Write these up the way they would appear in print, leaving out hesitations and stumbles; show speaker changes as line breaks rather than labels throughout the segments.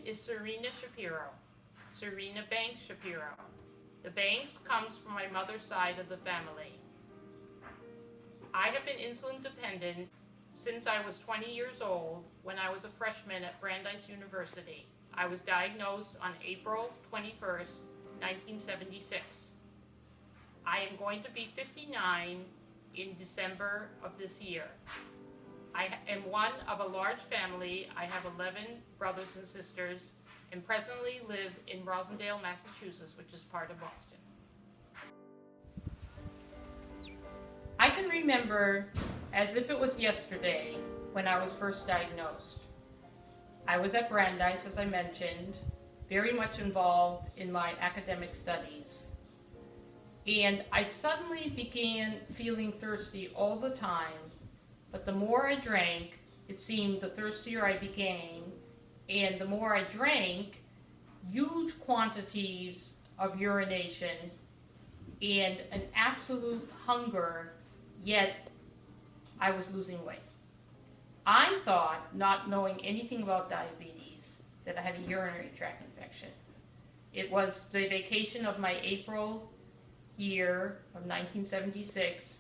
is Serena Shapiro, Serena Banks Shapiro. The Banks comes from my mother's side of the family. I have been insulin dependent since I was 20 years old when I was a freshman at Brandeis University. I was diagnosed on April 21st, 1976. I am going to be 59 in December of this year. I am one of a large family. I have 11 brothers and sisters and presently live in Rosendale, Massachusetts, which is part of Boston. I can remember as if it was yesterday when I was first diagnosed. I was at Brandeis, as I mentioned, very much involved in my academic studies. And I suddenly began feeling thirsty all the time, but the more I drank, it seemed the thirstier I became, and the more I drank, huge quantities of urination and an absolute hunger, yet I was losing weight. I thought, not knowing anything about diabetes, that I had a urinary tract infection. It was the vacation of my April year of 1976,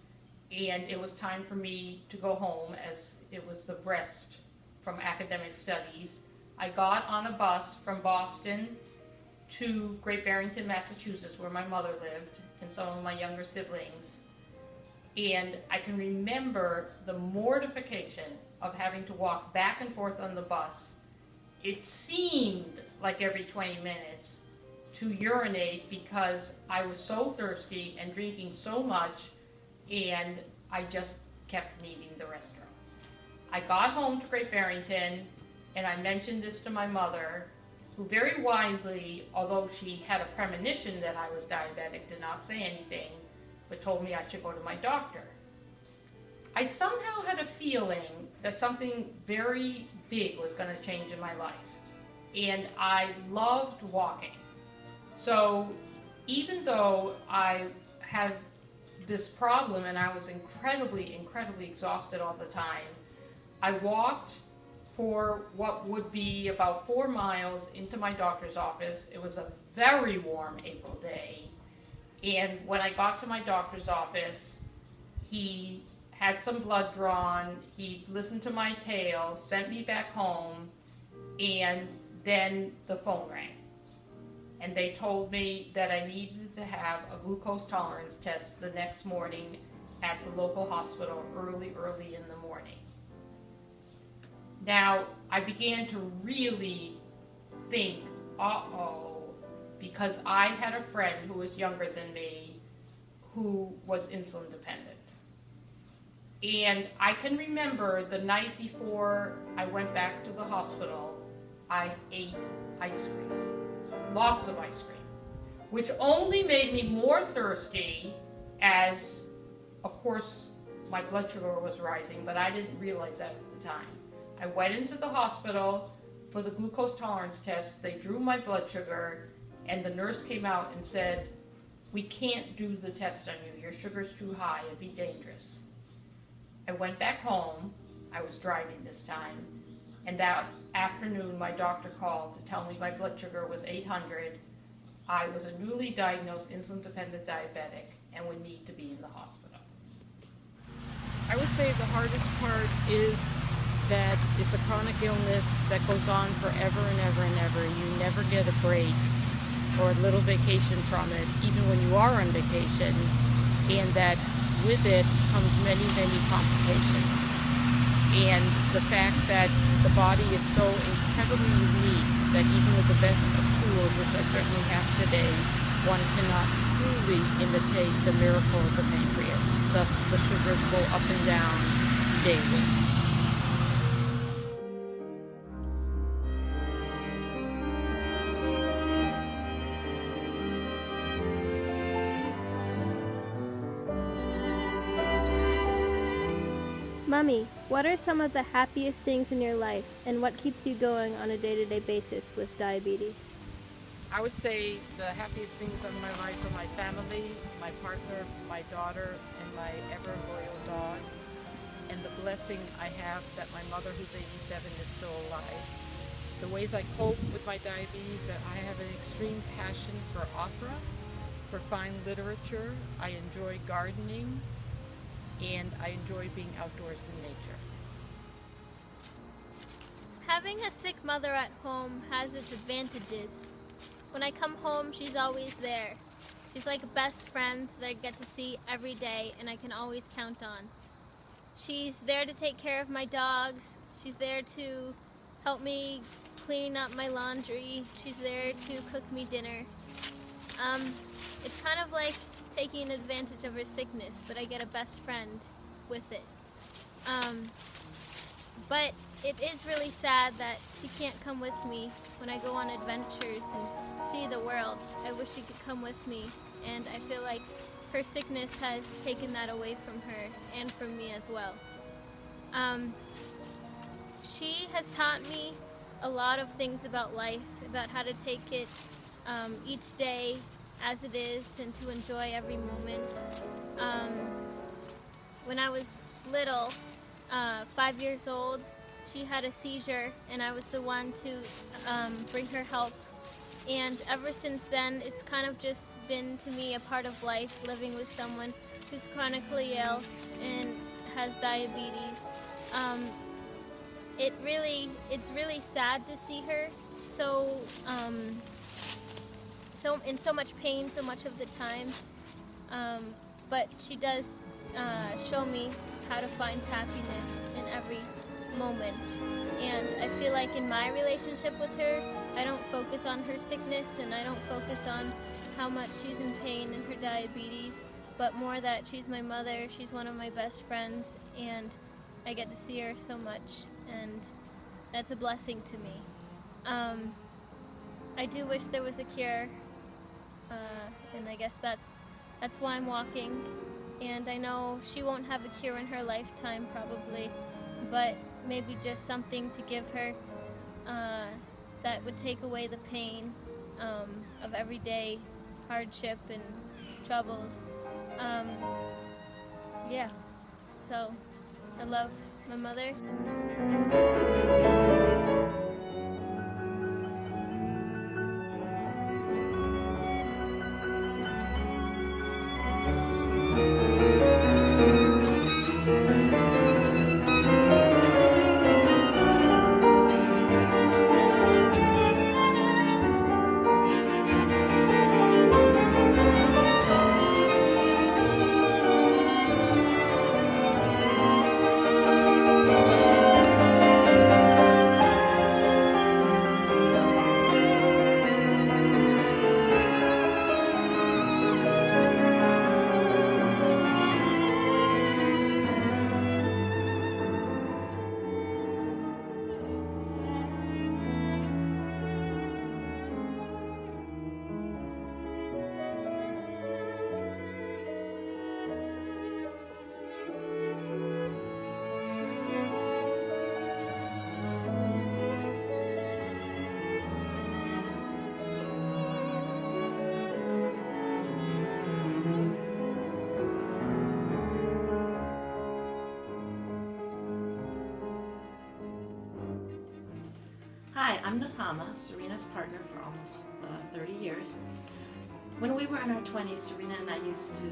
and it was time for me to go home as it was the rest from academic studies. I got on a bus from Boston to Great Barrington, Massachusetts, where my mother lived and some of my younger siblings. And I can remember the mortification of having to walk back and forth on the bus. It seemed like every 20 minutes to urinate because I was so thirsty and drinking so much, and I just kept needing the restroom. I got home to Great Barrington, and I mentioned this to my mother, who very wisely, although she had a premonition that I was diabetic, did not say anything, but told me I should go to my doctor. I somehow had a feeling that something very big was going to change in my life, and I loved walking. So even though I had this problem and I was incredibly exhausted all the time, I walked for what would be about 4 miles into my doctor's office. It was a very warm April day, and when I got to my doctor's office, he had some blood drawn, he listened to my tale, sent me back home, and then the phone rang. And they told me that I needed to have a glucose tolerance test the next morning at the local hospital early in the morning. Now, I began to really think, because I had a friend who was younger than me who was insulin dependent. And I can remember the night before I went back to the hospital, I ate ice cream. Lots of ice cream, which only made me more thirsty as, of course, my blood sugar was rising, but I didn't realize that at the time. I went into the hospital for the glucose tolerance test. They drew my blood sugar, and the nurse came out and said, "We can't do the test on you. Your sugar's too high. It'd be dangerous." I went back home. I was driving this time. And that afternoon, my doctor called to tell me my blood sugar was 800. I was a newly diagnosed insulin-dependent diabetic and would need to be in the hospital.
I would say the hardest part is that it's a chronic illness that goes on forever and ever and ever, and you never get a break or a little vacation from it, even when you are on vacation, and that with it comes many complications. And the fact that the body is so incredibly unique that even with the best of tools, which I certainly have today, one cannot truly imitate the miracle of the pancreas. Thus, the sugars go up and down daily.
Mommy, what are some of the happiest things in your life, and what keeps you going on a day-to-day basis with diabetes?
I would say the happiest things in my life are my family, my partner, my daughter, and my ever loyal dog, and the blessing I have that my mother, who's 87, is still alive.
The ways I cope with my diabetes, that I have an extreme passion for opera, for fine literature. I enjoy gardening, and I enjoy being outdoors in nature.
Having a sick mother at home has its advantages. When I come home, she's always there. She's like a best friend that I get to see every day and I can always count on. She's there to take care of my dogs. She's there to help me clean up my laundry. She's there to cook me dinner. It's kind of like taking advantage of her sickness, but I get a best friend with it. But it is really sad that she can't come with me when I go on adventures and see the world. I wish she could come with me, and I feel like her sickness has taken that away from her and from me as well. She has taught me a lot of things about life, about how to take it each day as it is and to enjoy every moment. When I was little, 5 years old, she had a seizure and I was the one to bring her help. And ever since then, it's kind of just been to me a part of life, living with someone who's chronically ill and has diabetes. It's really sad to see her so in so much pain so much of the time. But she does show me how to find happiness in every moment. And I feel like in my relationship with her, I don't focus on her sickness and I don't focus on how much she's in pain in her diabetes, but more that she's my mother, she's one of my best friends, and I get to see her so much, and that's a blessing to me. I do wish there was a cure, and I guess that's why I'm walking. And I know she won't have a cure in her lifetime probably, but maybe just something to give her that would take away the pain of everyday hardship and troubles. Yeah, so I love my mother.
Hi, I'm Nafama, Serena's partner for almost 30 years. When we were in our 20s, Serena and I used to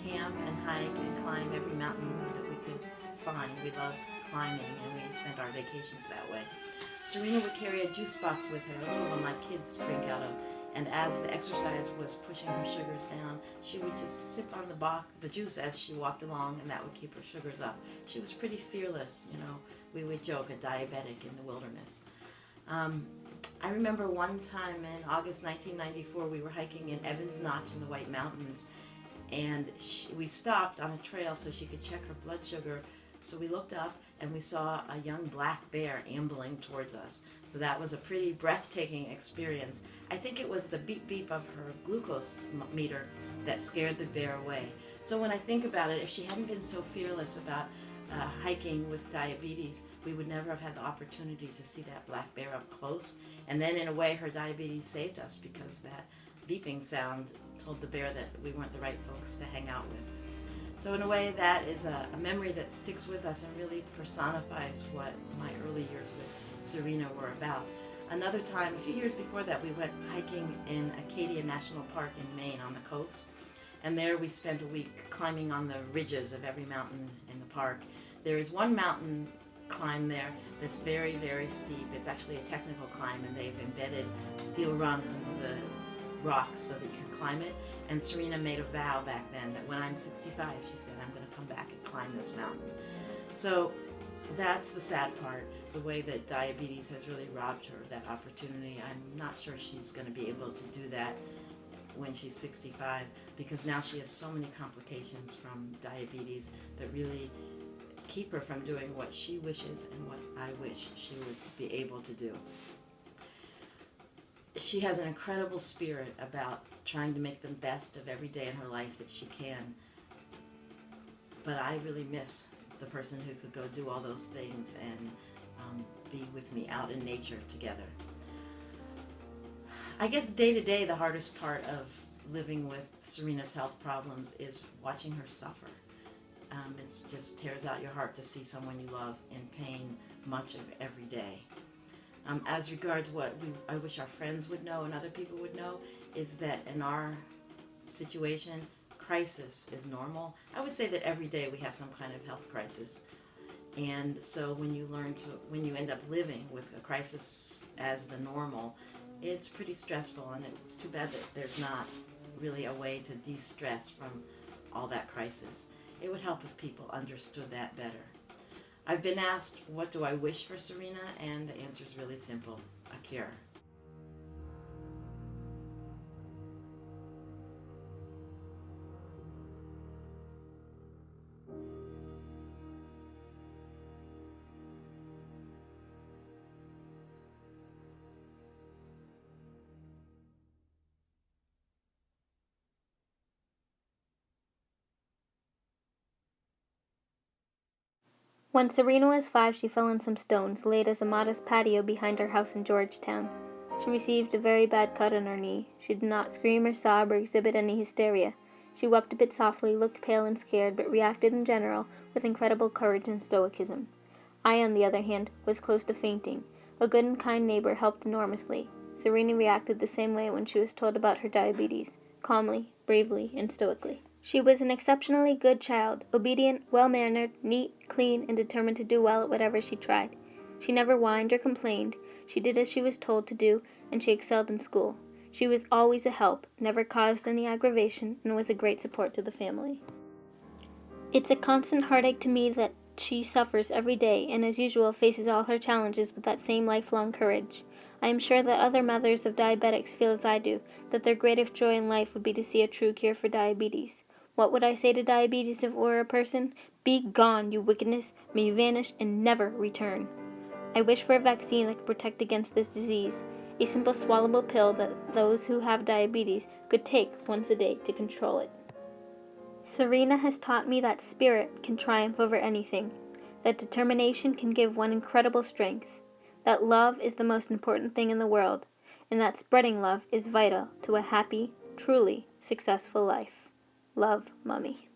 camp and hike and climb every mountain that we could find. We loved climbing and we spent our vacations that way. Serena would carry a juice box with her, a little one like kids drink out of, and as the exercise was pushing her sugars down, she would just sip on the juice as she walked along, and that would keep her sugars up. She was pretty fearless, you know. We would joke, a diabetic in the wilderness. I remember one time in August 1994, we were hiking in Evans Notch in the White Mountains, and we stopped on a trail so she could check her blood sugar. So we looked up and we saw a young black bear ambling towards us. So that was a pretty breathtaking experience. I think it was the beep beep of her glucose meter that scared the bear away. So when I think about it, if she hadn't been so fearless about hiking with diabetes, we would never have had the opportunity to see that black bear up close. And then in a way her diabetes saved us, because that beeping sound told the bear that we weren't the right folks to hang out with. So in a way that is a memory that sticks with us and really personifies what my early years with Serena were about. Another time, a few years before that, we went hiking in Acadia National Park in Maine on the coast. And there we spent a week climbing on the ridges of every mountain in the park. There is one mountain climb there that's very, very steep. It's actually a technical climb, and they've embedded steel rungs into the rocks so that you can climb it. And Serena made a vow back then that when I'm 65, she said, I'm going to come back and climb this mountain. So that's the sad part, the way that diabetes has really robbed her of that opportunity. I'm not sure she's going to be able to do that when she's 65, because now she has so many complications from diabetes that really keep her from doing what she wishes and what I wish she would be able to do. She has an incredible spirit about trying to make the best of every day in her life that she can, but I really miss the person who could go do all those things and be with me out in nature together. I guess day to day the hardest part of living with Serena's health problems is watching her suffer. It just tears out your heart to see someone you love in pain much of every day. As regards what I wish our friends would know and other people would know, is that in our situation, crisis is normal. I would say that every day we have some kind of health crisis. And so when you end up living with a crisis as the normal, it's pretty stressful, and it's too bad that there's not really a way to de-stress from all that crisis. It would help if people understood that better. I've been asked, what do I wish for Serena? And the answer is really simple: a cure.
When Serena was 5, she fell on some stones laid as a modest patio behind her house in Georgetown. She received a very bad cut on her knee. She did not scream or sob or exhibit any hysteria. She wept a bit softly, looked pale and scared, but reacted in general with incredible courage and stoicism. I, on the other hand, was close to fainting. A good and kind neighbor helped enormously. Serena reacted the same way when she was told about her diabetes, calmly, bravely, and stoically. She was an exceptionally good child, obedient, well-mannered, neat, clean, and determined to do well at whatever she tried. She never whined or complained. She did as she was told to do, and she excelled in school. She was always a help, never caused any aggravation, and was a great support to the family. It's a constant heartache to me that she suffers every day, and as usual faces all her challenges with that same lifelong courage. I am sure that other mothers of diabetics feel as I do, that their greatest joy in life would be to see a true cure for diabetes. What would I say to diabetes if it were a person? Be gone, you wickedness! May you vanish and never return. I wish for a vaccine that could protect against this disease, a simple swallowable pill that those who have diabetes could take once a day to control it. Serena has taught me that spirit can triumph over anything, that determination can give one incredible strength, that love is the most important thing in the world, and that spreading love is vital to a happy, truly successful life. Love, Mommy.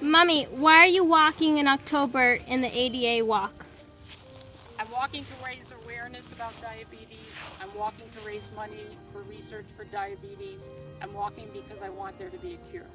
Mommy, why are you walking in October in the ADA walk?
I'm walking to raise awareness about diabetes. I'm walking to raise money for research for diabetes. I'm walking because I want there to be a cure.